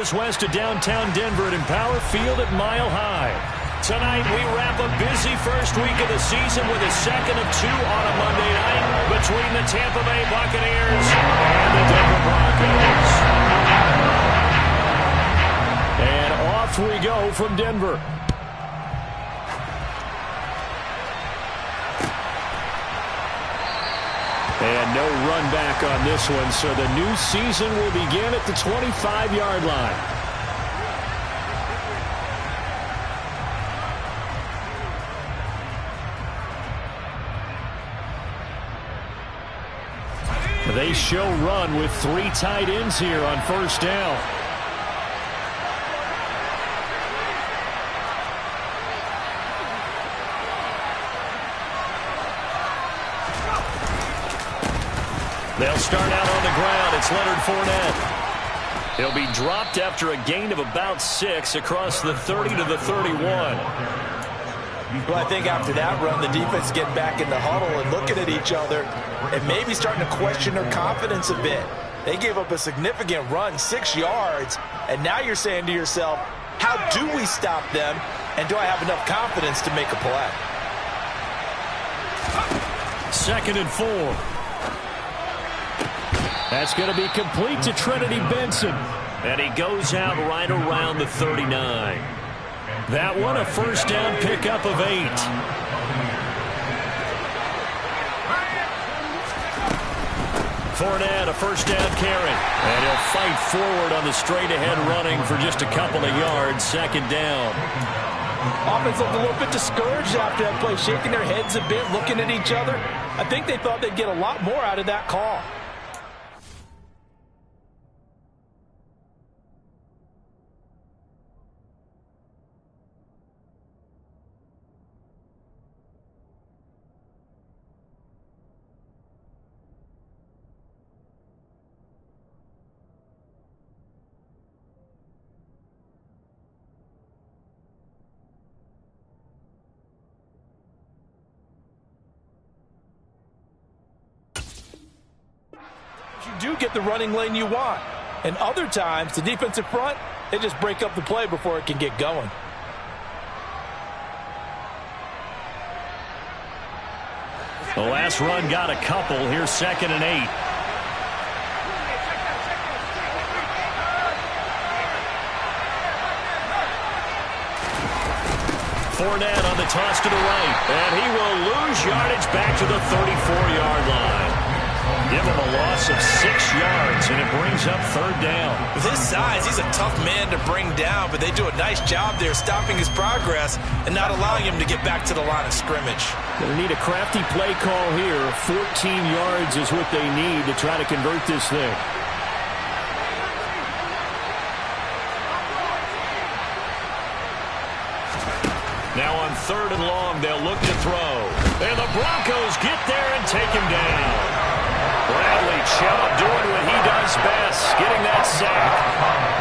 West of downtown Denver at Empower Field at Mile High. Tonight, we wrap a busy first week of the season with a second of two on a Monday night between the Tampa Bay Buccaneers and the Denver Broncos. And off we go from Denver. And no run back on this one, so the new season will begin at the 25-yard line. They show run with three tight ends here on first down. They'll start out on the ground. It's Leonard Fournette. He'll be dropped after a gain of about 6 across the 30 to the 31. Well, I think after that run, the defense is getting back in the huddle and looking at each other and maybe starting to question their confidence a bit. They gave up a significant run, 6 yards, and now you're saying to yourself, how do we stop them, and do I have enough confidence to make a play? 2nd and 4. That's going to be complete to Trinity Benson. And he goes out right around the 39. That one a first down pickup of 8. Fournette, a first down carry. And he'll fight forward on the straight-ahead running for just a couple of yards. 2nd down. Offense looked a little bit discouraged after that play, shaking their heads a bit, looking at each other. I think they thought they'd get a lot more out of that call. You do get the running lane you want. And other times, the defensive front, they just break up the play before it can get going. The last run got a couple. Here's 2nd and 8. Fournette on the toss to the right. And he will lose yardage back to the 34-yard line. Give him a loss of 6 yards, and it brings up 3rd down. With his size, he's a tough man to bring down, but they do a nice job there stopping his progress and not allowing him to get back to the line of scrimmage. Going to need a crafty play call here. 14 yards is what they need to try to convert this thing. Now on 3rd and long, they'll look to throw. And the Broncos get there and take him down. Bradley Chubb doing what he does best, getting that sack.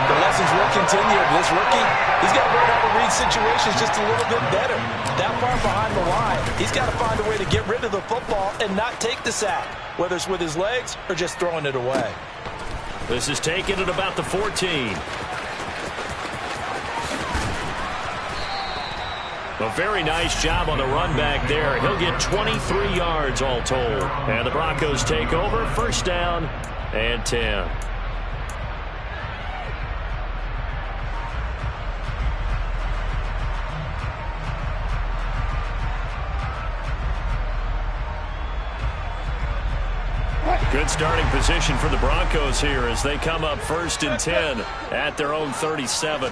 The lessons will continue. This rookie, he's got to learn how to read situations just a little bit better. That far behind the line, he's got to find a way to get rid of the football and not take the sack, whether it's with his legs or just throwing it away. This is taken at about the 14. A very nice job on the run back there. He'll get 23 yards all told. And the Broncos take over. 1st down and 10. Good starting position for the Broncos here as they come up 1st and 10 at their own 37.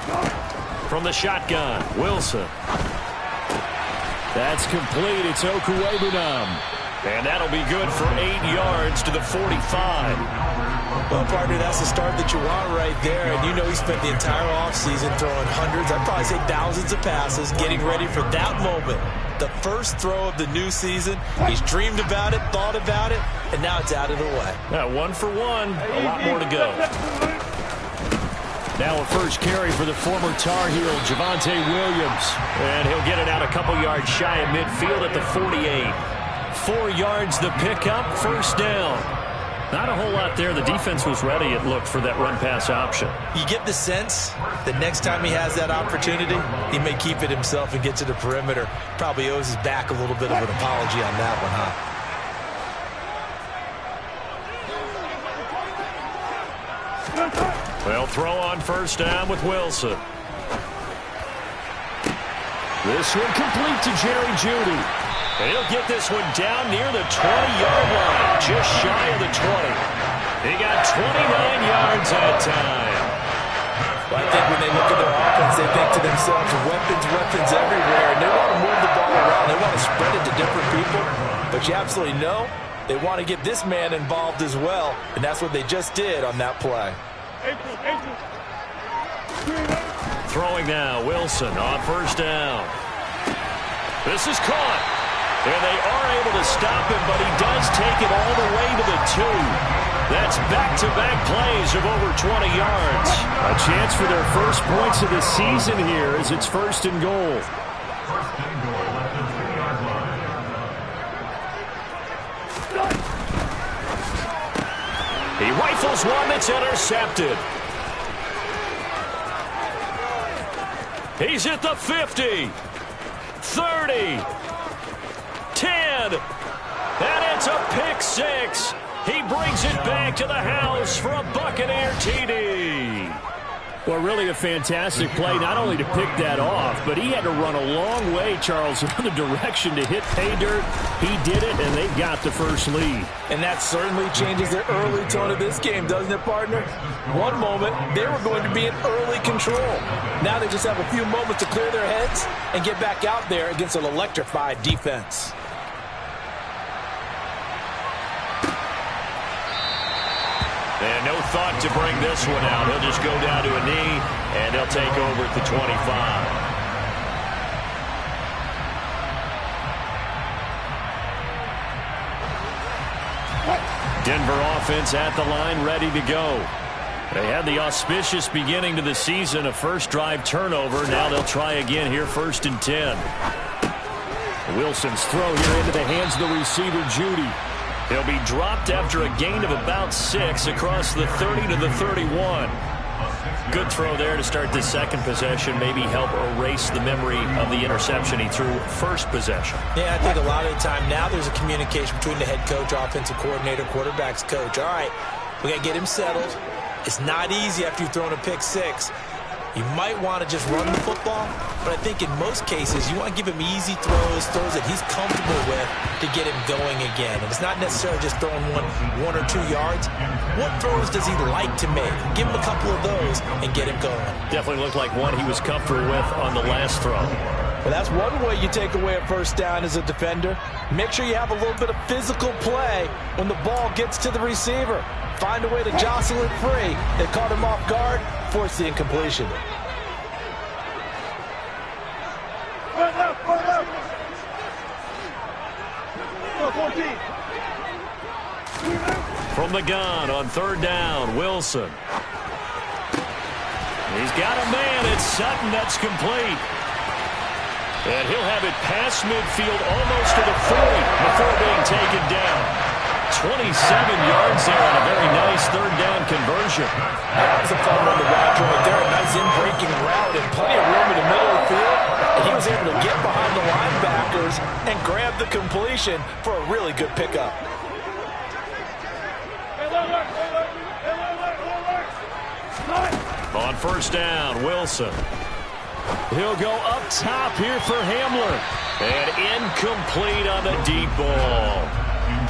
From the shotgun, Wilson. That's complete. It's Okuwebunam. And that'll be good for 8 yards to the 45. Well, partner, that's the start that you want right there. And you know he spent the entire offseason throwing hundreds, I'd probably say thousands of passes, getting ready for that moment. The first throw of the new season. He's dreamed about it, thought about it, and now it's out of the way. 1 for 1. A lot more to go. Now a first carry for the former Tar Heel, Javonte Williams. And he'll get it out a couple yards shy of midfield at the 48. 4 yards the pickup, 1st down. Not a whole lot there. The defense was ready, it looked, for that run-pass option. You get the sense that next time he has that opportunity, he may keep it himself and get to the perimeter. Probably owes his back a little bit of an apology on that one, huh? They'll throw on first down with Wilson. This one complete to Jerry Jeudy. And he'll get this one down near the 20-yard line, just shy of the 20. He got 29 yards that time. Well, I think when they look at their offense, they think to themselves, weapons everywhere, and they want to move the ball around. They want to spread it to different people. But you absolutely know they want to get this man involved as well, and that's what they just did on that play. Throwing now, Wilson on first down. This is caught. And they are able to stop him, but he does take it all the way to the 2. That's back-to-back plays of over 20 yards. A chance for their first points of the season here as it's first and goal. He rifles one that's intercepted. He's at the 50, 30, 10, and it's a pick 6. He brings it back to the house for a Buccaneer TD. Well, really a fantastic play, not only to pick that off, but he had to run a long way, Charles, in the direction to hit pay dirt. He did it, and they got the first lead. And that certainly changes the early tone of this game, doesn't it, partner? One moment, they were going to be in early control. Now they just have a few moments to clear their heads and get back out there against an electrified defense. And no thought to bring this one out. He'll just go down to a knee, and he'll take over at the 25. Denver offense at the line, ready to go. They had the auspicious beginning to the season, a first drive turnover. Now they'll try again here, first and 10. Wilson's throw here into the hands of the receiver, Jeudy. He'll be dropped after a gain of about 6 across the 30 to the 31. Good throw there to start the second possession. Maybe help erase the memory of the interception he threw first possession. Yeah, I think a lot of the time now there's a communication between the head coach, offensive coordinator, quarterback's coach. All right, we got to get him settled. It's not easy after you've thrown a pick 6. You might want to just run the football, but I think in most cases you want to give him easy throws that he's comfortable with to get him going again. And it's not necessarily just throwing one or 2 yards. What throws does he like to make? Give him a couple of those and get him going. Definitely looked like one he was comfortable with on the last throw. Well, that's one way you take away a first down as a defender. Make sure you have a little bit of physical play when the ball gets to the receiver. Find a way to jostle it free. They caught him off guard, forced the incompletion. From the gun on third down, Wilson. He's got a man. It's Sutton. That's complete. And he'll have it past midfield almost to the 40 before being taken down. 27 yards there on a very nice third down conversion. That was a fun one to watch right there. A nice in-breaking route and plenty of room in the middle of the field. And he was able to get behind the linebackers and grab the completion for a really good pickup. On first down, Wilson. He'll go up top here for Hamler. And incomplete on the deep ball.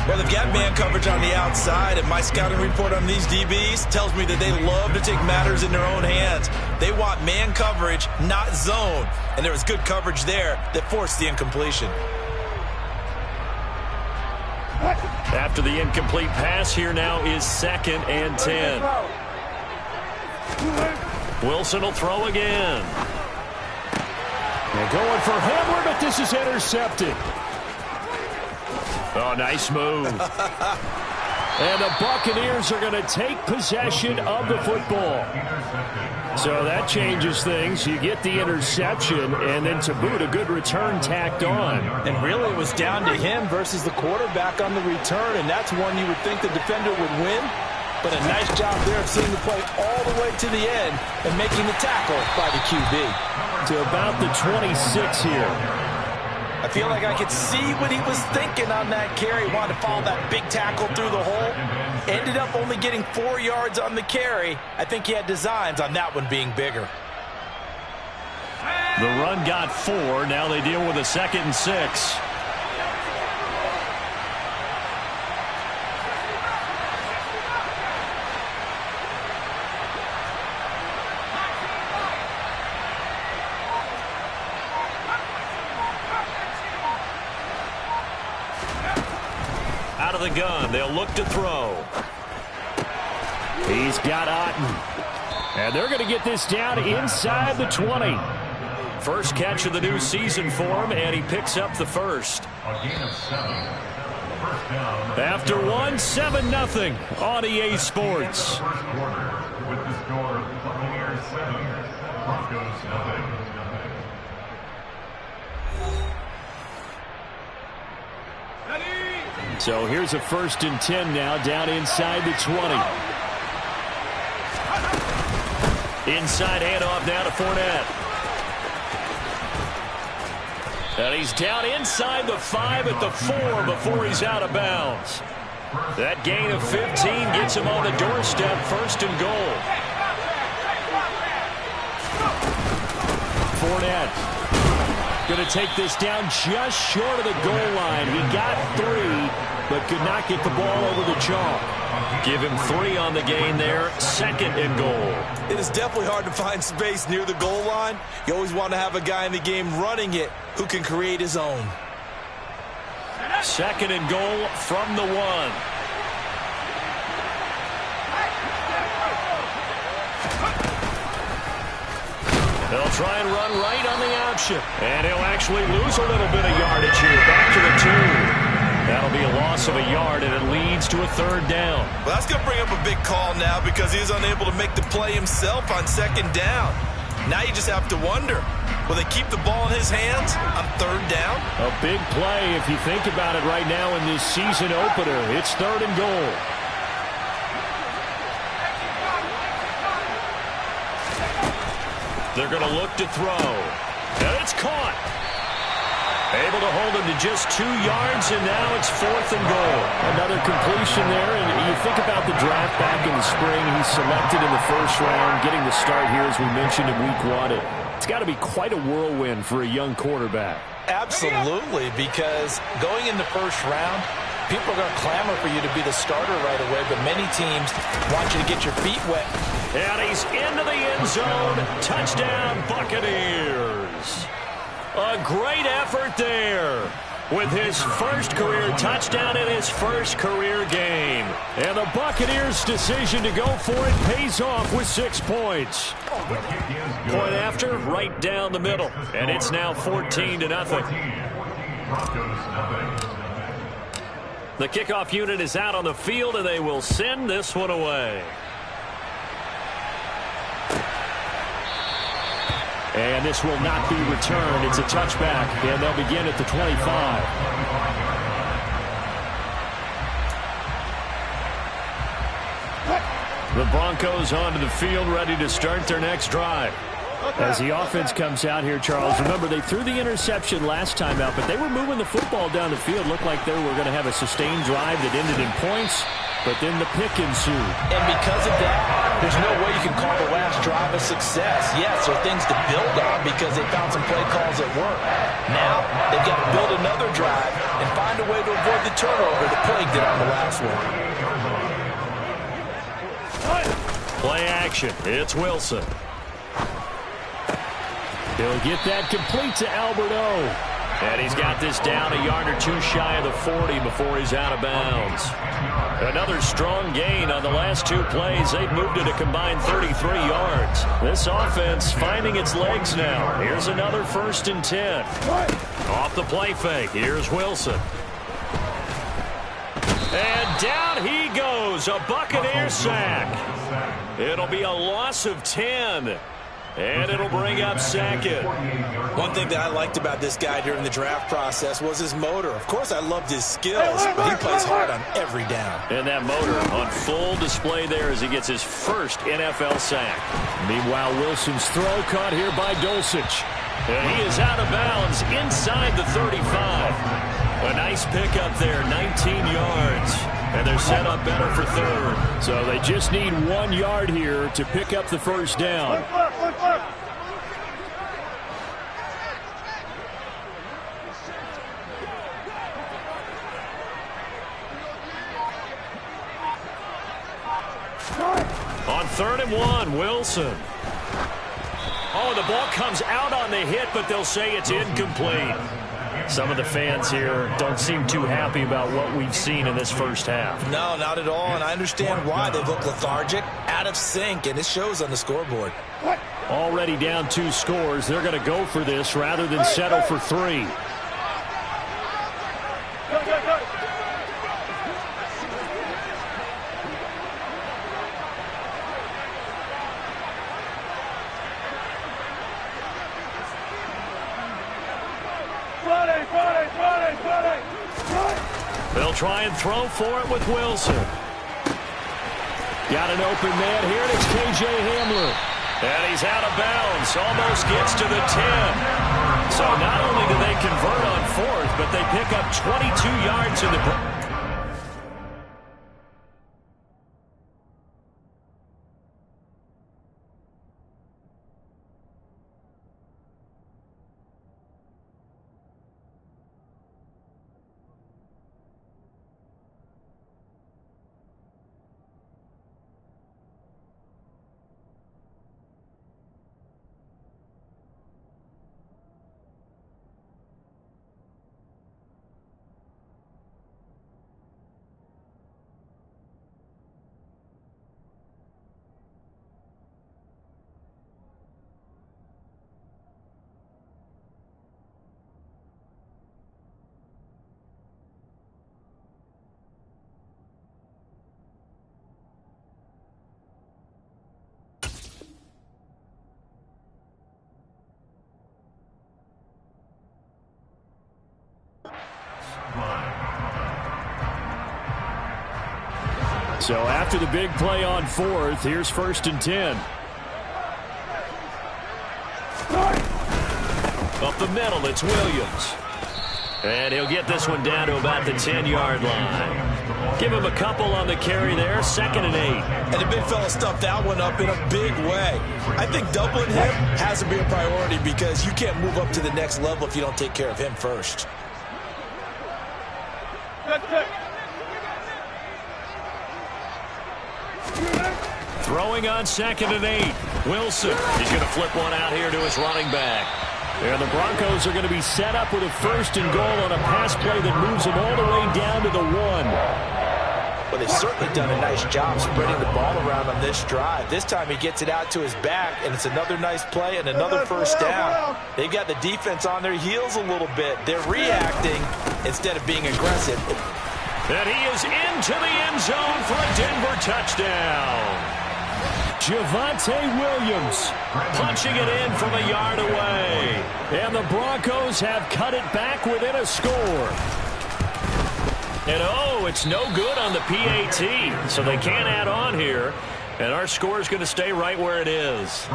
Well, they've got man coverage on the outside, and my scouting report on these DBs tells me that they love to take matters in their own hands. They want man coverage, not zone. And there was good coverage there that forced the incompletion. After the incomplete pass, here now is second and 10. Wilson will throw again. They're going for Hamler, but this is intercepted. Oh, nice move. And the Buccaneers are going to take possession of the football. So that changes things. You get the interception, and then to boot, a good return tacked on. And really, it was down to him versus the quarterback on the return, and that's one you would think the defender would win. But a nice job there of seeing the play all the way to the end and making the tackle by the QB. To about the 26 here. I feel like I could see what he was thinking on that carry. He wanted to follow that big tackle through the hole. Ended up only getting 4 yards on the carry. I think he had designs on that one being bigger. The run got 4. Now they deal with a 2nd and 6. Out of the gun, they'll look to throw. He's got Otten. And they're going to get this down inside the 20. First catch of the new season for him, and he picks up the first. After 7-0 on EA Sports. So here's a 1st and 10 now, down inside the 20. Inside handoff now to Fournette. And he's down inside the 5 at the 4 before he's out of bounds. That gain of 15 gets him on the doorstep, 1st and goal. Fournette going to take this down just short of the goal line. He got 3, but could not get the ball over the chalk. Give him 3 on the gain there, 2nd and goal. It is definitely hard to find space near the goal line. You always want to have a guy in the game running it who can create his own. 2nd and goal from the 1. They'll try and run right on the option. And he'll actually lose a little bit of yardage here. Back to the 2. That'll be a loss of a yard, and it leads to a 3rd down. Well, that's going to bring up a big call now because he's unable to make the play himself on 2nd down. Now you just have to wonder, will they keep the ball in his hands on 3rd down? A big play if you think about it right now in this season opener. It's 3rd and goal. They're going to look to throw. And it's caught. Able to hold him to just 2 yards, and now it's 4th and goal. Another completion there, and you think about the draft back in the spring. He's selected in the 1st round, getting the start here, as we mentioned, in week 1. It's got to be quite a whirlwind for a young quarterback. Absolutely, because going in the 1st round, people are going to clamor for you to be the starter right away, but many teams want you to get your feet wet. And he's into the end zone. Touchdown, Buccaneers. A great effort there with his 1st career touchdown in his 1st career game. And the Buccaneers' decision to go for it pays off with 6 points. Point after, right down the middle. And it's now 14-0. The kickoff unit is out on the field, and they will send this one away. And this will not be returned. It's a touchback, and they'll begin at the 25. The Broncos onto the field, ready to start their next drive. As the offense comes out here, Charles, remember they threw the interception last time out, but they were moving the football down the field. Looked like they were going to have a sustained drive that ended in points, but then the pick ensued. And because of that, there's no way you can call the last drive a success. Yes, there are things to build on because they found some play calls that work. Now, they've got to build another drive and find a way to avoid the turnover that plagued it on the last one. Play action. It's Wilson. He'll get that complete to Alberto. And he's got this down a yard or 2 shy of the 40 before he's out of bounds. Another strong gain on the last 2 plays. They've moved it a combined 33 yards. This offense finding its legs now. Here's another 1st and 10. Off the play fake. Here's Wilson. And down he goes. A Buccaneer sack. It'll be a loss of 10. And it'll bring up second. One thing that I liked about this guy during the draft process was his motor. Of course, I loved his skills, but he plays hard on every down. And that motor on full display there as he gets his first NFL sack. Meanwhile, Wilson's throw caught here by Dulcich. And he is out of bounds inside the 35. A nice pickup there, 19 yards. And they're set up better for third. So they just need 1 yard here to pick up the first down. On 3rd and 1, Wilson. Oh, the ball comes out on the hit, but they'll say it's incomplete. Some of the fans here don't seem too happy about what we've seen in this first half. No, not at all, and I understand why. They look lethargic, out of sync, and it shows on the scoreboard. Already down 2 scores. They're going to go for this rather than settle for 3. They'll try and throw for it with Wilson. Got an open man here, and it's K.J. Hamler. And he's out of bounds, almost gets to the 10. So not only do they convert on 4th, but they pick up 22 yards in the... So after the big play on 4th, here's 1st and 10. Up the middle, it's Williams. And he'll get this one down to about the 10-yard line. Give him a couple on the carry there, 2nd and 8. And the big fella stuffed that one up in a big way. I think doubling him has to be a priority because you can't move up to the next level if you don't take care of him first. Throwing on 2nd and 8. Wilson. He's going to flip one out here to his running back. And the Broncos are going to be set up with a 1st and goal on a pass play that moves them all the way down to the 1. Well, they've certainly done a nice job spreading the ball around on this drive. This time he gets it out to his back, and it's another nice play and another 1st down. They've got the defense on their heels a little bit. They're reacting instead of being aggressive. And he is into the end zone for a Denver touchdown. Javonte Williams punching it in from a yard away. And the Broncos have cut it back within a score. And oh, it's no good on the PAT, so they can't add on here. And our score is going to stay right where it is.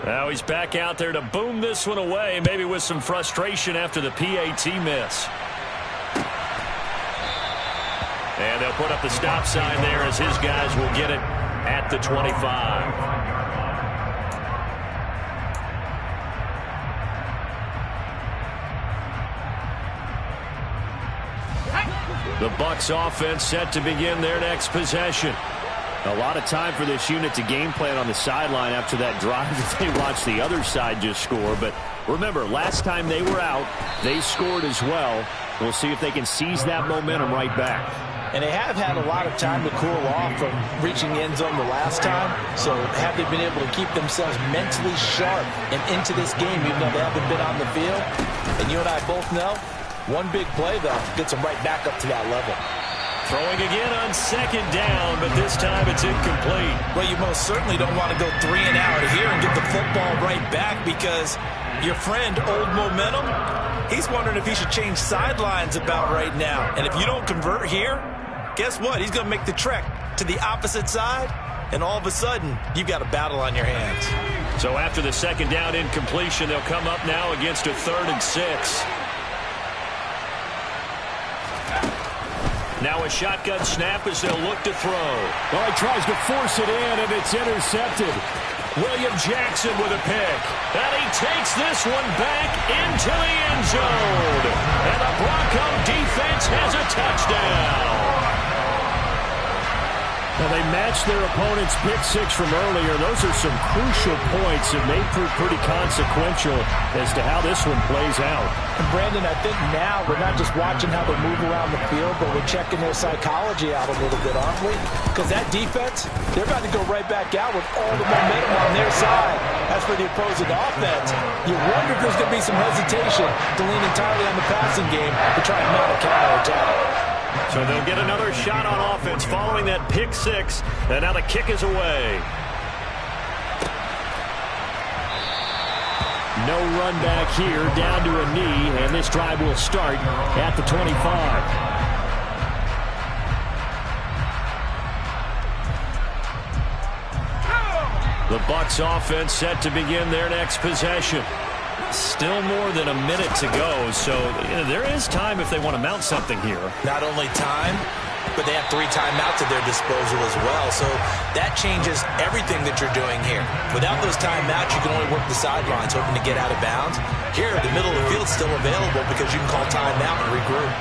Now he's back out there to boom this one away, maybe with some frustration after the PAT miss. And they'll put up the stop sign there as his guys will get it at the 25. The Bucs offense set to begin their next possession. A lot of time for this unit to game plan on the sideline after that drive if they watch the other side just score. But remember, last time they were out, they scored as well. We'll see if they can seize that momentum right back. And they have had a lot of time to cool off from reaching the end zone the last time. So have they been able to keep themselves mentally sharp and into this game even though they haven't been on the field? And you and I both know, one big play, though, gets them right back up to that level. Throwing again on second down, but this time it's incomplete. Well, you most certainly don't want to go 3 and out here and get the football right back, because your friend, Old Momentum, he's wondering if he should change sidelines about right now. And if you don't convert here, guess what? He's going to make the trek to the opposite side, and all of a sudden, you've got a battle on your hands. So after the second down incompletion, they'll come up now against a 3rd and 6. Now a shotgun snap as they'll look to throw. Well, he tries to force it in, and it's intercepted. William Jackson with a pick. And he takes this one back into the end zone. And the Bronco defense has a touchdown. Well, they matched their opponent's pick 6 from earlier. Those are some crucial points that may prove pretty consequential as to how this one plays out. And Brandon, I think now we're not just watching how they move around the field, but we're checking their psychology out a little bit, aren't we? Because that defense, they're about to go right back out with all the momentum on their side. As for the opposing offense, you wonder if there's going to be some hesitation to lean entirely on the passing game to try and mount a counterattack. So they'll get another shot on offense following that pick 6. And now the kick is away. No run back here, down to a knee, and this drive will start at the 25. The Bucs offense set to begin their next possession. Still more than a minute to go, so there is time if they want to mount something here. Not only time, but they have 3 timeouts at their disposal as well, so that changes everything that you're doing here. Without those timeouts, you can only work the sidelines, hoping to get out of bounds. Here, the middle of the field is still available because you can call timeout and regroup.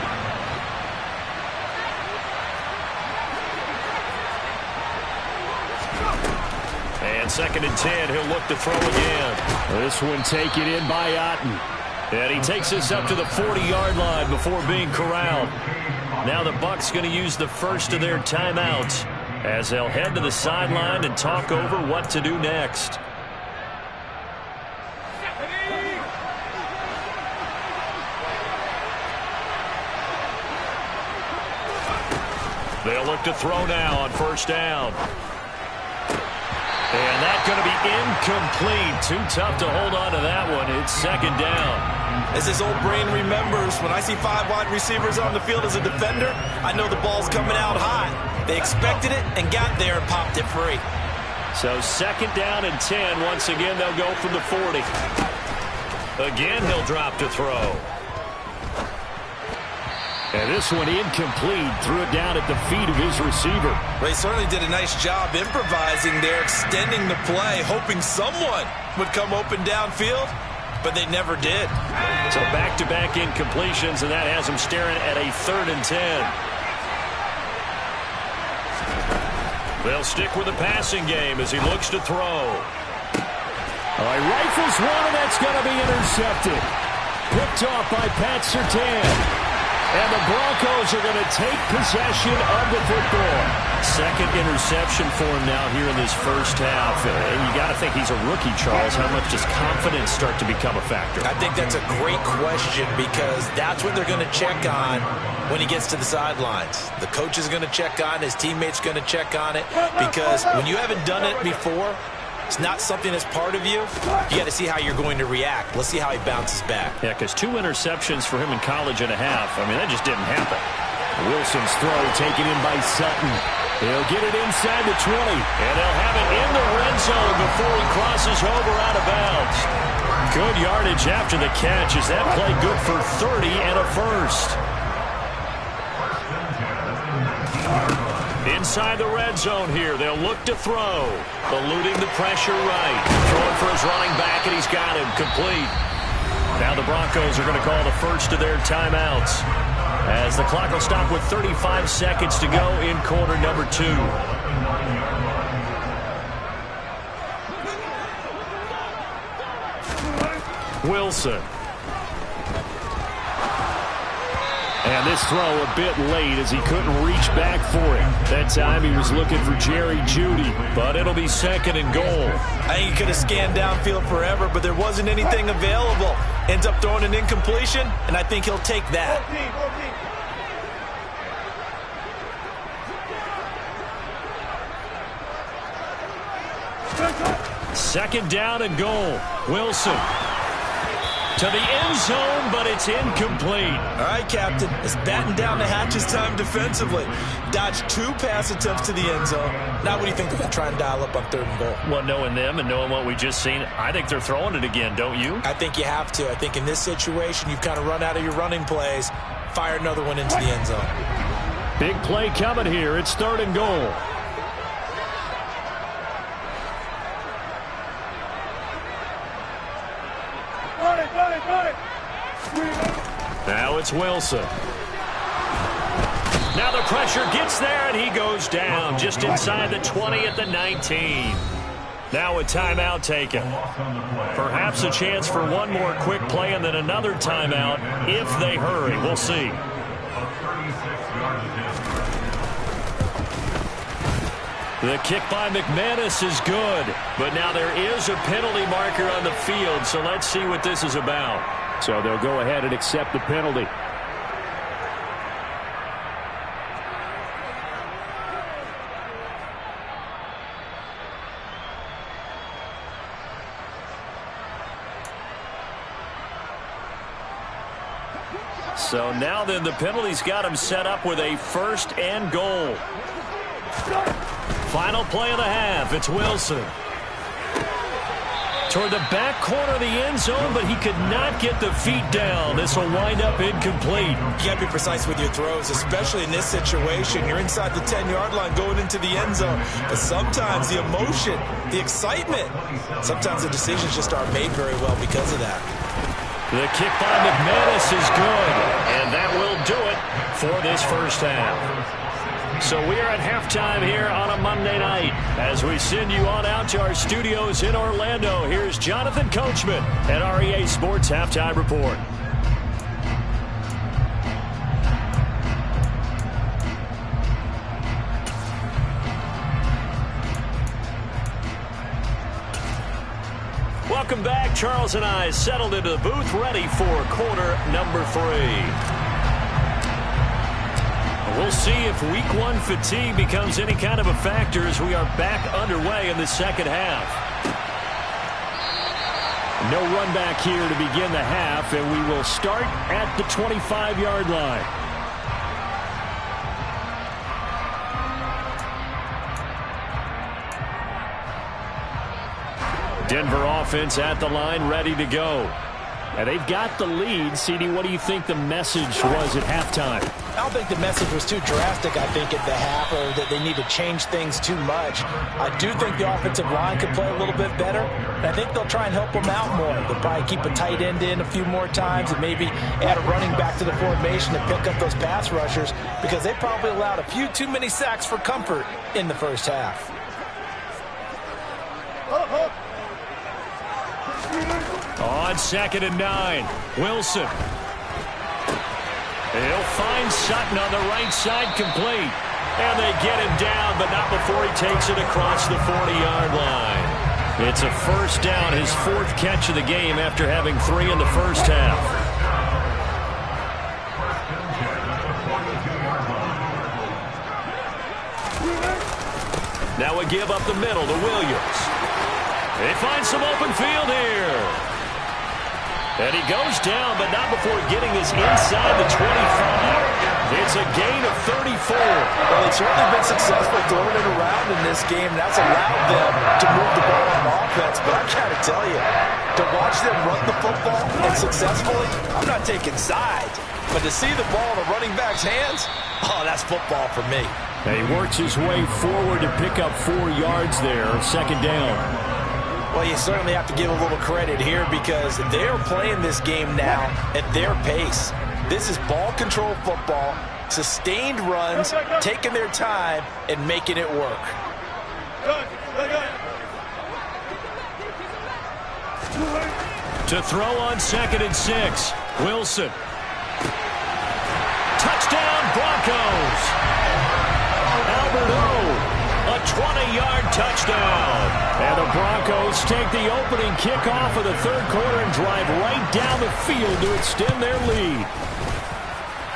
And 2nd and 10, he'll look to throw again. This one taken in by Otten. And he takes this up to the 40-yard line before being corralled. Now the Bucs going to use the first of their timeouts as they'll head to the sideline and talk over what to do next. They'll look to throw now on 1st down. And that's going to be incomplete. Too tough to hold on to that one. It's 2nd down. As his old brain remembers, when I see 5 wide receivers on the field as a defender, I know the ball's coming out hot. They expected it and got there and popped it free. So 2nd down and 10. Once again, they'll go from the 40. Again, he'll drop to throw. And this one incomplete. Threw it down at the feet of his receiver. Well, he certainly did a nice job improvising there, extending the play, hoping someone would come open downfield, but they never did. So back-to-back incompletions, and that has him staring at a 3rd and 10. They'll stick with the passing game as he looks to throw. All right, rifles one, and that's going to be intercepted. Picked off by Pat Surtain. And the Broncos are going to take possession of the football. 2nd interception for him now here in this first half. And you got to think he's a rookie, Charles. How much does confidence start to become a factor? I think that's a great question, because that's what they're going to check on when he gets to the sidelines. The coach is going to check on, his teammates going to check on it, because when you haven't done it before, it's not something that's part of you. You got to see how you're going to react. Let's see how he bounces back. Yeah, because 2 interceptions for him in college and a half. I mean, that just didn't happen. Wilson's throw taken in by Sutton. He'll get it inside the 20. And they'll have it in the red zone before he crosses over out of bounds. Good yardage after the catch. Is that play good for 30 and a first? Inside the red zone here, they'll look to throw. Eluding the pressure right. Throwing for his running back, and he's got him complete. Now the Broncos are going to call the first of their timeouts, as the clock will stop with 35 seconds to go in quarter number 2. Wilson. And this throw a bit late as he couldn't reach back for it. That time he was looking for Jerry Jeudy, but it'll be 2nd and goal. I think he could have scanned downfield forever, but there wasn't anything available. Ends up throwing an incompletion, and I think he'll take that. Second down and goal. Wilson to the end zone, but it's incomplete. All right, Captain. It's batten down the hatches time defensively. Dodged 2 pass attempts to the end zone. Now what do you think they're going to try and dial up on 3rd and goal? Well, knowing them and knowing what we just seen, I think they're throwing it again, don't you? I think you have to. I think in this situation, you've kind of run out of your running plays. Fire another one into the end zone. Big play coming here. It's 3rd and goal. Now it's Wilson. Now the pressure gets there, and he goes down just inside the 20 at the 19. Now a timeout taken. Perhaps a chance for one more quick play and then another timeout if they hurry. We'll see. The kick by McManus is good, but now there is a penalty marker on the field, so let's see what this is about. So they'll go ahead and accept the penalty. So now then the penalty's got him set up with a 1st and goal. Final play of the half. It's Wilson. Toward the back corner of the end zone, but he could not get the feet down. This will wind up incomplete. You got to be precise with your throws, especially in this situation. You're inside the 10-yard line going into the end zone. But sometimes the emotion, the excitement, sometimes the decisions just aren't made very well because of that. The kick by McManus is good, and that will do it for this first half. So we are at halftime here on a Monday night. As we send you on out to our studios in Orlando, here's Jonathan Coachman at REA Sports Halftime Report. Welcome back. Charles and I settled into the booth, ready for quarter number 3. We'll see if week 1 fatigue becomes any kind of a factor as we are back underway in the second half. No run back here to begin the half, and we will start at the 25-yard line. Denver offense at the line, ready to go. And they've got the lead. CD, what do you think the message was at halftime? I don't think the message was too drastic, I think, at the half, or that they need to change things too much. I do think the offensive line could play a little bit better, and I think they'll try and help them out more. They'll probably keep a tight end in a few more times and maybe add a running back to the formation to pick up those pass rushers, because they probably allowed a few too many sacks for comfort in the first half. On 2nd and 9, Wilson. He'll find Sutton on the right side, complete. And they get him down, but not before he takes it across the 40-yard line. It's a first down, his 4th catch of the game after having 3 in the first half. Now we give up the middle to Williams. They find some open field here. And he goes down, but not before getting this inside the 25. It's a gain of 34. Well, they've certainly been successful throwing it around in this game. That's allowed them to move the ball on offense. But I got to tell you, to watch them run the football and successfully, I'm not taking sides. But to see the ball in a running back's hands, oh, that's football for me. And he works his way forward to pick up 4 yards there, 2nd down. Well, you certainly have to give a little credit here because they're playing this game now at their pace. This is ball control football, sustained runs, taking their time, and making it work. To throw on 2nd and 6, Wilson. Touchdown, Broncos. Albert O. A 20-yard touchdown. And the Broncos take the opening kickoff of the 3rd quarter and drive right down the field to extend their lead.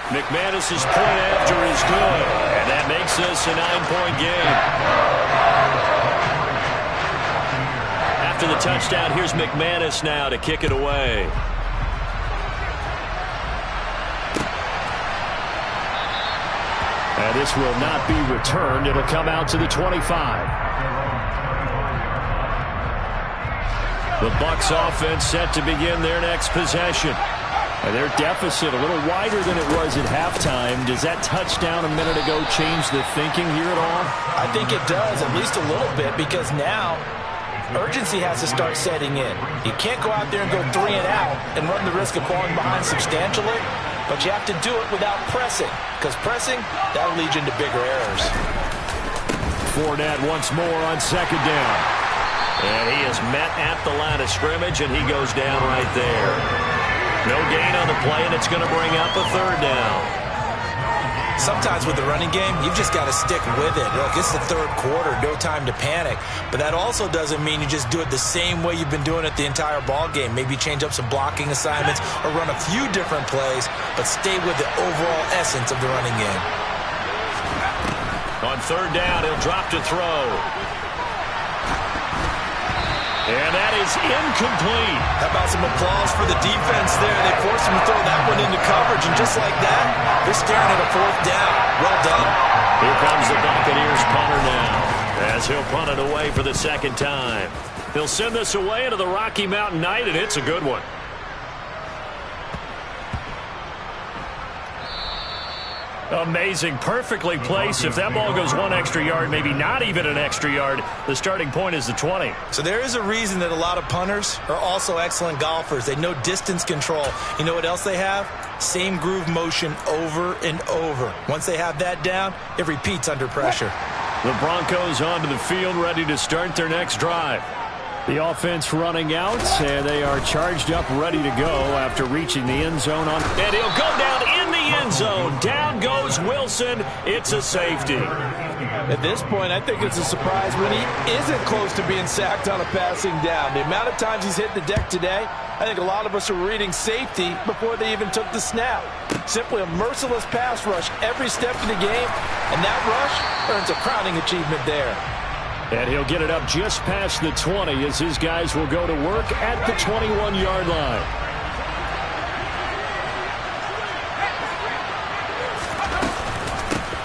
McManus's point after is good, and that makes this a 9-point game. after the touchdown, here's McManus now to kick it away. And this will not be returned. It'll come out to the 25. The Bucs offense set to begin their next possession. And their deficit a little wider than it was at halftime. Does that touchdown a minute ago change the thinking here at all? I think it does, at least a little bit, because now urgency has to start setting in. You can't go out there and go 3 and out and run the risk of falling behind substantially, but you have to do it without pressing, because pressing, that'll lead you into bigger errors. Fournette once more on second down. And he is met at the line of scrimmage, and he goes down right there. No gain on the play, and it's going to bring up a third down. Sometimes with the running game, you've just got to stick with it. Look, it's the third quarter, no time to panic. But that also doesn't mean you just do it the same way you've been doing it the entire ball game. Maybe change up some blocking assignments or run a few different plays, but stay with the overall essence of the running game. On third down, he'll drop to throw. And that is incomplete. How about some applause for the defense there? They forced him to throw that one into coverage, and just like that, they're staring at a fourth down. Well done. Here comes the Buccaneers punter now, as he'll punt it away for the second time. He'll send this away into the Rocky Mountain night, and it's a good one. Amazing, perfectly placed. If that ball goes 1 extra yard, maybe not even an extra yard, the starting point is the 20. So there is a reason that a lot of punters are also excellent golfers. They know distance control. You know what else they have? Same groove motion over and over. Once they have that down, it repeats under pressure. The Broncos onto the field, ready to start their next drive. The offense running out, and they are charged up, ready to go after reaching the end zone. And he'll go down in the end zone. Down goes Wilson. It's a safety. At this point, I think it's a surprise when he isn't close to being sacked on a passing down. The amount of times he's hit the deck today, I think a lot of us are reading safety before they even took the snap. Simply a merciless pass rush every step of the game, and that rush earns a crowning achievement there. And he'll get it up just past the 20 as his guys will go to work at the 21-yard line.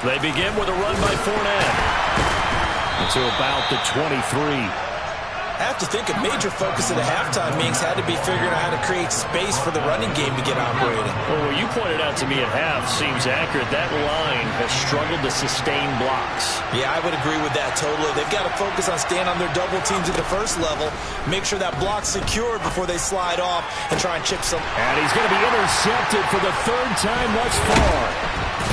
They begin with a run by Fournette. To about the 23. I have to think a major focus of the halftime meetings had to be figuring out how to create space for the running game to get operating. Well, what you pointed out to me at half seems accurate. That line has struggled to sustain blocks. Yeah, I would agree with that totally. They've got to focus on staying on their double teams at the first level, make sure that block's secured before they slide off and try and chip some. And he's going to be intercepted for the third time thus far.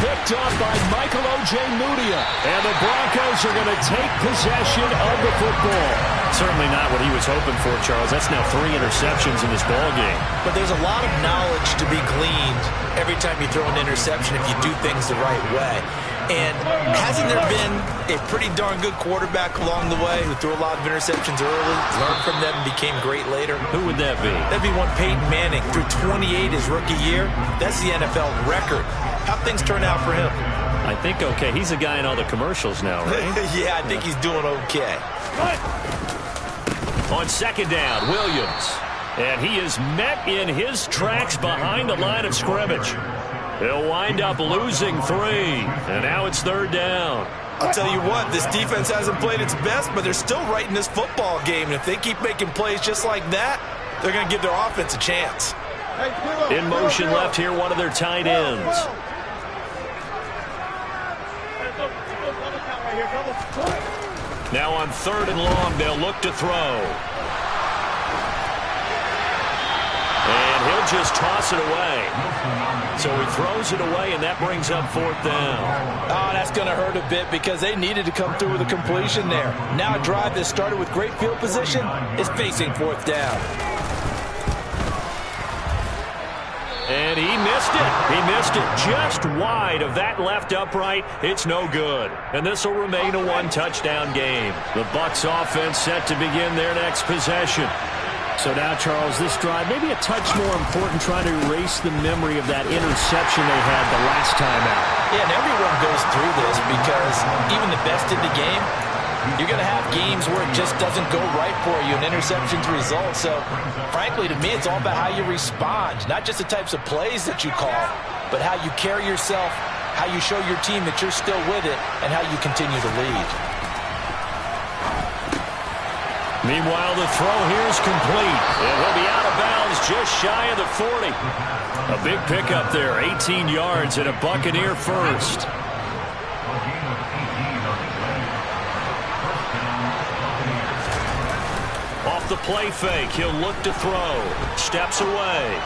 Picked off by Michael Ojemudia. And the Broncos are going to take possession of the football. Certainly not what he was hoping for, Charles. That's now 3 interceptions in this ball game. But there's a lot of knowledge to be gleaned every time you throw an interception if you do things the right way. And hasn't there been a pretty darn good quarterback along the way who threw a lot of interceptions early, learned from them, and became great later? Who would that be? That'd be one Peyton Manning. Threw 28 his rookie year. That's the NFL record. How'd things turn out for him? I think okay. He's a guy in all the commercials now, right? Yeah, I think he's doing okay. On second down, Williams. And he is met in his tracks behind the line of scrimmage. He'll wind up losing 3. And now it's third down. I'll tell you what, this defense hasn't played its best, but they're still right in this football game. And if they keep making plays just like that, they're going to give their offense a chance. In motion left here, one of their tight ends. Now on third and long, they'll look to throw. And he'll just toss it away. So he throws it away, and that brings up fourth down. Oh, that's going to hurt a bit because they needed to come through with a completion there. Now a drive that started with great field position is facing fourth down. And he missed it. He missed it just wide of that left upright. It's no good. And this will remain a one-touchdown game. The Bucs offense set to begin their next possession. So now, Charles, this drive maybe a touch more important, trying to erase the memory of that interception they had the last time out. Yeah, and everyone goes through this because even the best in the game, You're going to have games where it just doesn't go right for you, and interceptions result. So, frankly, to me, it's all about how you respond, not just the types of plays that you call, but how you carry yourself, how you show your team that you're still with it, and how you continue to lead. Meanwhile, the throw here is complete. And he'll be out of bounds just shy of the 40. A big pickup there, 18 yards and a Buccaneer first. Off the play fake, he'll look to throw. Steps away.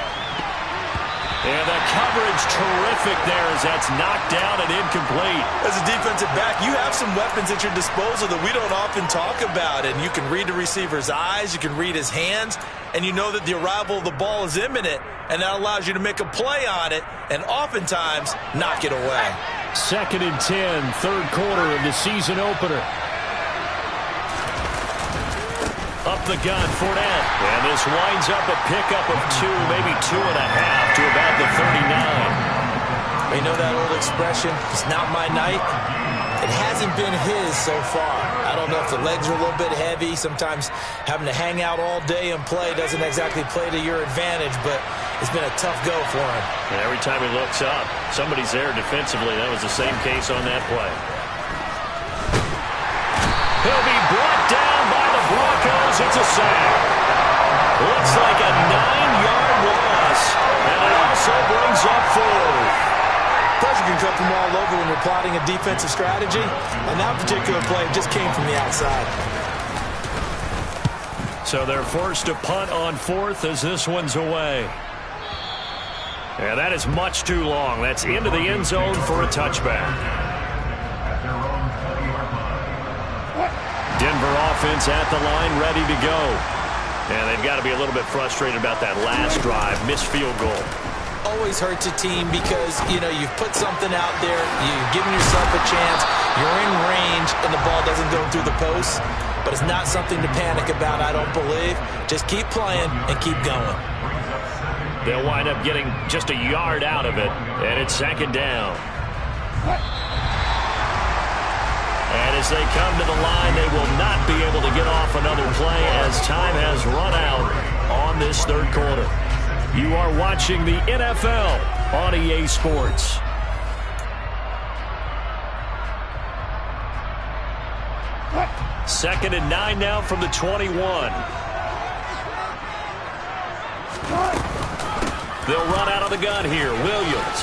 And the coverage terrific there as that's knocked down and incomplete. As a defensive back, you have some weapons at your disposal that we don't often talk about. And you can read the receiver's eyes, you can read his hands, and you know that the arrival of the ball is imminent. And that allows you to make a play on it and oftentimes knock it away. 2nd and 10, third quarter of the season opener. Up the gun, Fournette. And this winds up a pickup of 2, maybe 2.5 to about the 39. You know that old expression, it's not my night? It hasn't been his so far. I don't know if the legs are a little bit heavy. Sometimes having to hang out all day and play doesn't exactly play to your advantage, but it's been a tough go for him. And every time he looks up, somebody's there defensively. That was the same case on that play. He'll be brought down by the Broncos. It's a sack. Looks like a 9-yard loss, and it also brings up 4. Pressure can come from all over when you're plotting a defensive strategy, and that particular play just came from the outside. So they're forced to punt on 4th as this one's away. Yeah, that is much too long. That's into the end zone for a touchback. Denver offense at the line, ready to go. And they've got to be a little bit frustrated about that last drive, missed field goal. Always hurts a team because, you know, you've put something out there, you've given yourself a chance, you're in range, and the ball doesn't go through the posts. But it's not something to panic about, I don't believe. Just keep playing and keep going. They'll wind up getting just a yard out of it, and it's 2nd down. And as they come to the line, they will not be able to get off another play as time has run out on this third quarter. You are watching the NFL on EA Sports. Second and 9 now from the 21. They'll run out of the gun here. Williams.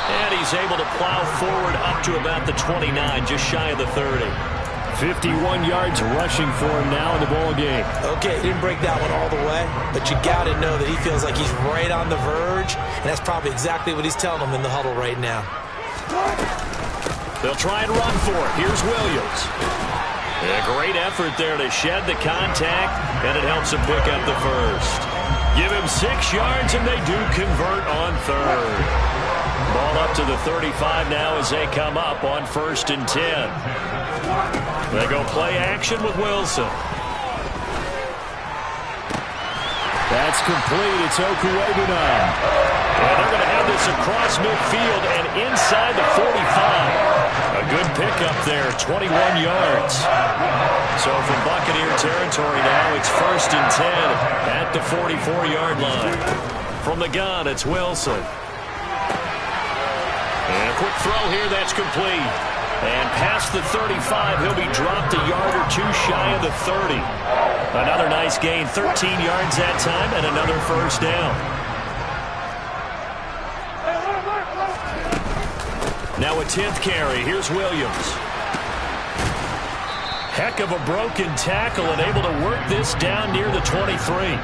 And he's able to plow forward up to about the 29, just shy of the 30. 51 yards rushing for him now in the ball game. Okay, he didn't break that one all the way, but you got to know that he feels like he's right on the verge, and that's probably exactly what he's telling them in the huddle right now. They'll try and run for it. Here's Williams. A great effort there to shed the contact, and it helps him pick up the first. Give him 6 yards, and they do convert on 3rd. Ball up to the 35 now as they come up on 1st and 10. They go play action with Wilson. That's complete. It's Okuwebuna. And they're going to have this across midfield and inside the 45. A good pickup there, 21 yards. So from Buccaneer territory now, it's 1st and 10 at the 44-yard line. From the gun, it's Wilson. And a quick throw here, that's complete. And past the 35, he'll be dropped a yard or 2 shy of the 30. Another nice gain, 13 yards that time, and another first down. Now a 10th carry. Here's Williams. Heck of a broken tackle and able to work this down near the 23.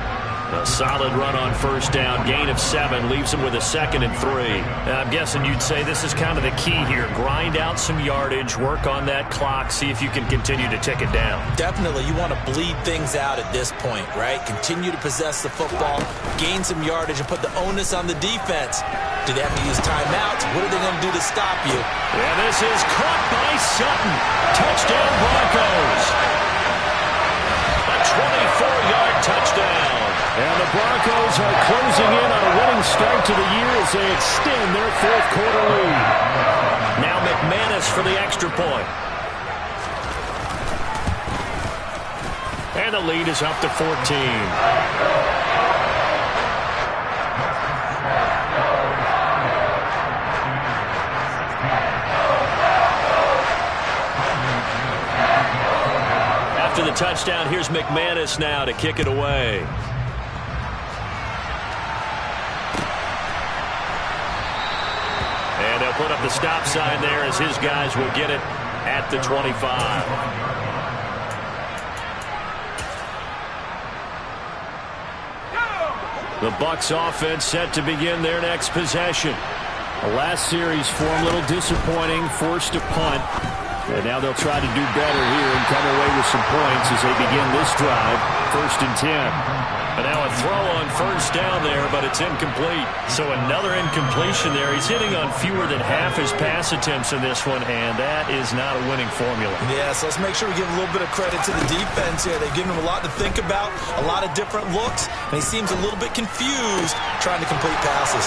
A solid run on first down, gain of 7, leaves him with a 2nd and 3. I'm guessing you'd say this is kind of the key here. Grind out some yardage, work on that clock, see if you can continue to tick it down. Definitely, you want to bleed things out at this point, right? Continue to possess the football, gain some yardage, and put the onus on the defense. Do they have to use timeouts? What are they going to do to stop you? And this is caught by Sutton. Touchdown Broncos. A 24-yard touchdown. And the Broncos are closing in on a winning start to the year as they extend their 4th quarter lead. Now McManus for the extra point. And the lead is up to 14. After the touchdown, here's McManus now to kick it away. And they'll put up the stop sign there as his guys will get it at the 25. The Bucs offense set to begin their next possession. The last series for them a little disappointing, forced a punt. And now they'll try to do better here and come away with some points as they begin this drive, 1st and 10. And now a throw on first down there, but it's incomplete. So another incompletion there. He's hitting on fewer than half his pass attempts in this one, and that is not a winning formula. Yeah, so let's make sure we give a little bit of credit to the defense here. They've given him a lot to think about, a lot of different looks, and he seems a little bit confused trying to complete passes.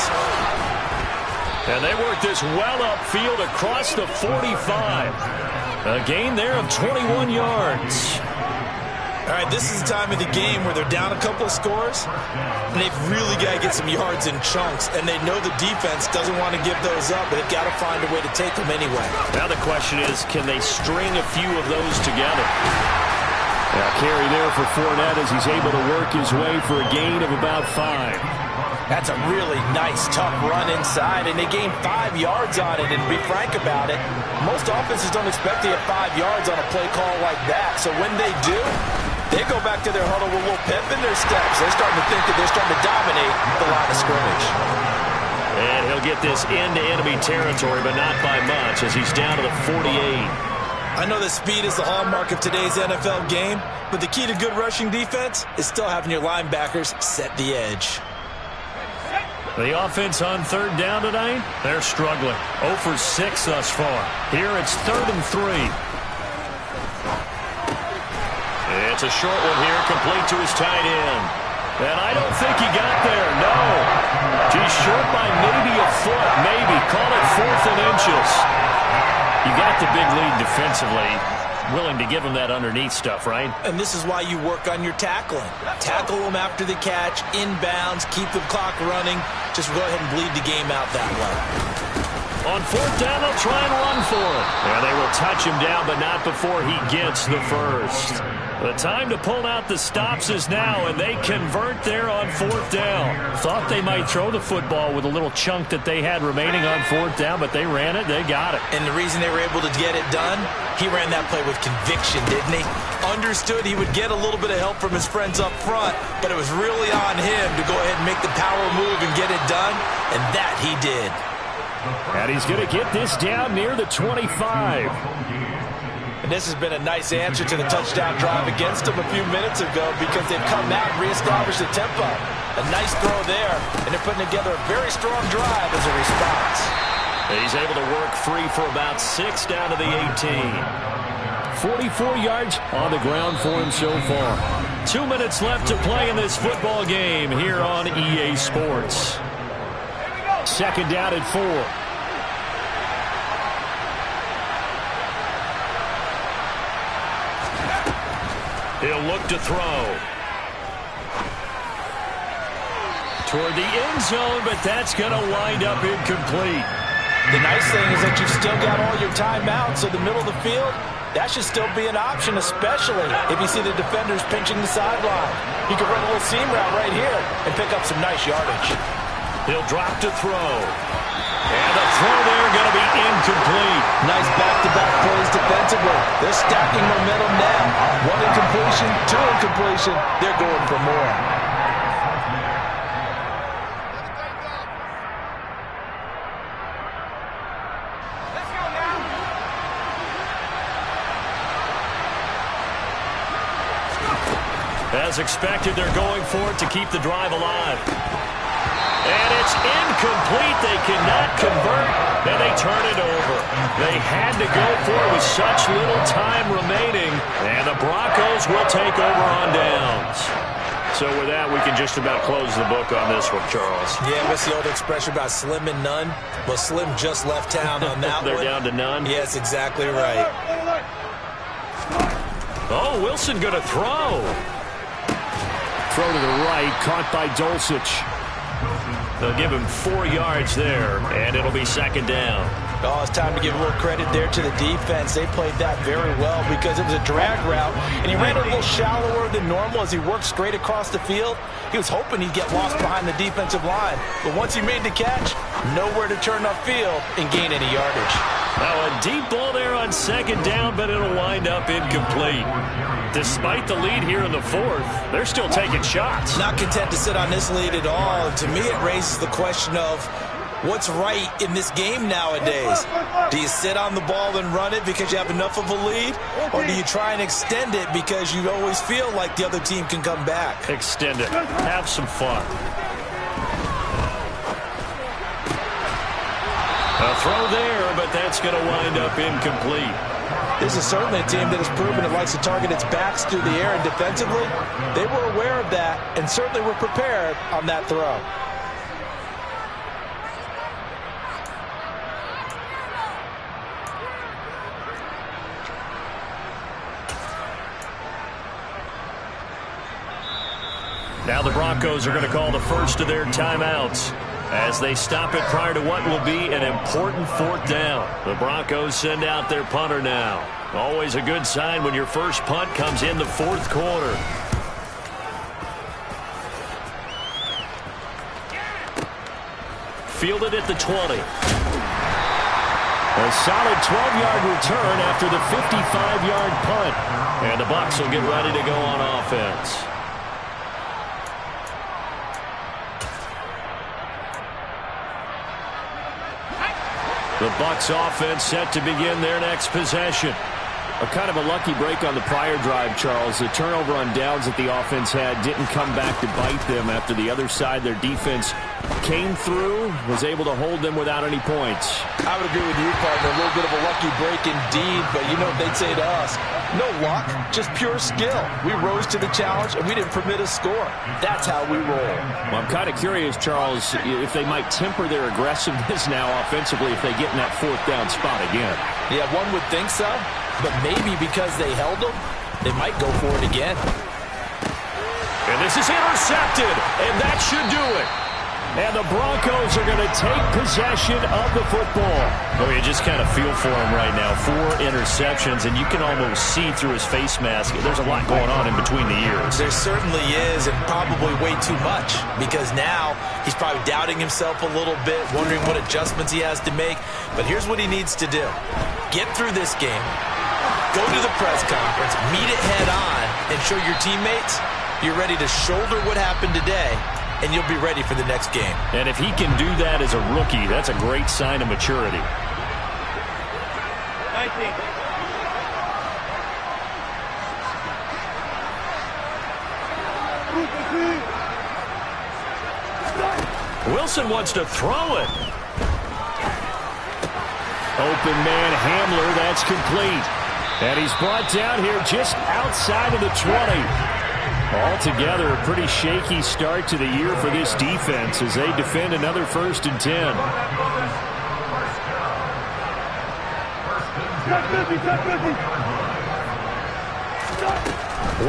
And they work this well upfield across the 45. A gain there of 21 yards. All right, this is the time of the game where they're down a couple of scores, and they've really got to get some yards in chunks, and they know the defense doesn't want to give those up, but they've got to find a way to take them anyway. Now the question is, can they string a few of those together? Now carry there for Fournette as he's able to work his way for a gain of about 5. That's a really nice, tough run inside, and they gained 5 yards on it. And to be frank about it, most offenses don't expect to get 5 yards on a play call like that. So when they do, they go back to their huddle with a little pep in their steps. They're starting to think that they're starting to dominate the line of scrimmage. And he'll get this into enemy territory, but not by much as he's down to the 48. I know that speed is the hallmark of today's NFL game, but the key to good rushing defense is still having your linebackers set the edge. The offense on 3rd down tonight, they're struggling. 0 for 6 thus far. Here it's 3rd and 3. It's a short one here, complete to his tight end. And I don't think he got there, no. He's short by maybe a foot, maybe. Call it 4th and inches. You got the big lead defensively. Willing to give him that underneath stuff, right? And this is why you work on your tackling. Tackle them after the catch, inbounds, keep the clock running. Just go ahead and bleed the game out that way. On 4th down, they'll try and run for it. And they will touch him down, but not before he gets the first. The time to pull out the stops is now, and they convert there on 4th down. Thought they might throw the football with a little chunk that they had remaining on 4th down, but they ran it, they got it. And the reason they were able to get it done, he ran that play with conviction, didn't he? Understood he would get a little bit of help from his friends up front, but it was really on him to go ahead and make the power move and get it done, and that he did. And he's going to get this down near the 25. And this has been a nice answer to the touchdown drive against them a few minutes ago because they've come out and reestablished the tempo. A nice throw there, and they're putting together a very strong drive as a response. He's able to work free for about 6 down to the 18. 44 yards on the ground for him so far. 2 minutes left to play in this football game here on EA Sports. 2nd down and 4. He'll look to throw. Toward the end zone, but that's going to wind up incomplete. The nice thing is that you've still got all your timeouts, so the middle of the field, that should still be an option, especially if you see the defenders pinching the sideline. You can run a little seam route right here and pick up some nice yardage. He'll drop to throw. And the throw there going to be incomplete. Nice back-to-back plays defensively. They're stacking momentum now. 1 incompletion, 2 incompletion. They're going for more. As expected, they're going for it to keep the drive alive. And it's incomplete. They cannot convert, and they turn it over. They had to go for it with such little time remaining, and the Broncos will take over on downs. So with that, we can just about close the book on this one, Charles. Yeah, what's the old expression about slim and none? Well, Slim just left town on that They're one. down to none? Yes, exactly right. Oh, Wilson going to throw. Throw to the right, caught by Dulcich. They'll give him 4 yards there, and it'll be second down. Oh, it's time to give a little credit there to the defense. They played that very well because it was a drag route, and he ran it a little shallower than normal as he worked straight across the field. He was hoping he'd get lost behind the defensive line, but once he made the catch, nowhere to turn upfield and gain any yardage. Now a deep ball there on second down, but it'll wind up incomplete. Despite the lead here in the fourth, they're still taking shots. Not content to sit on this lead at all. To me, it raises the question of what's right in this game nowadays. Do you sit on the ball and run it because you have enough of a lead? Or do you try and extend it because you always feel like the other team can come back? Extend it. Have some fun. A throw there, but that's going to wind up incomplete. This is certainly a team that has proven it likes to target its backs through the air, and defensively, they were aware of that and certainly were prepared on that throw. Now the Broncos are going to call the first of their timeouts as they stop it prior to what will be an important fourth down. The Broncos send out their punter now. Always a good sign when your first punt comes in the fourth quarter. Fielded at the 20. A solid 12-yard return after the 55-yard punt. And the Bucs will get ready to go on offense. The Bucs offense set to begin their next possession. A kind of a lucky break on the prior drive, Charles. The turnover on downs that the offense had didn't come back to bite them after the other side. Their defense came through, was able to hold them without any points. I would agree with you, partner. A little bit of a lucky break indeed, but you know what they'd say to us? No luck, just pure skill. We rose to the challenge, and we didn't permit a score. That's how we roll. Well, I'm kind of curious, Charles, if they might temper their aggressiveness now offensively if they get in that fourth down spot again. Yeah, one would think so, but maybe because they held them, they might go for it again. And this is intercepted, and that should do it. And the Broncos are going to take possession of the football. Oh, you just kind of feel for him right now. 4 interceptions, and you can almost see through his face mask. There's a lot going on in between the ears. There certainly is, and probably way too much, because now he's probably doubting himself a little bit, wondering what adjustments he has to make. But here's what he needs to do. Get through this game, go to the press conference, meet it head on, and show your teammates you're ready to shoulder what happened today, and you'll be ready for the next game. And if he can do that as a rookie, that's a great sign of maturity. Wilson wants to throw it. Open man Hamler, that's complete. And he's brought down here just outside of the 20. Altogether, a pretty shaky start to the year for this defense as they defend another 1st and 10.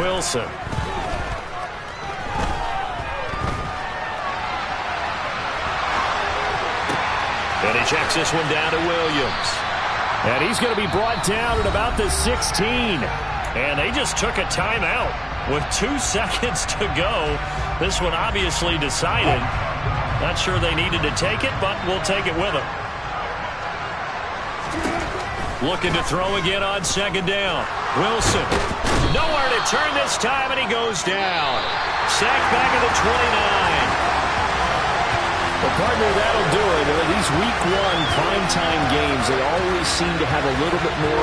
Wilson. And he checks this one down to Williams. And he's going to be brought down at about the 16. And they just took a timeout with 2 seconds to go. This one obviously decided. Not sure they needed to take it, but we'll take it with them. Looking to throw again on second down. Wilson. Nowhere to turn this time, and he goes down. Sacked back at the 29. Well, partner, that'll do it. These week 1 primetime games, they always seem to have a little bit more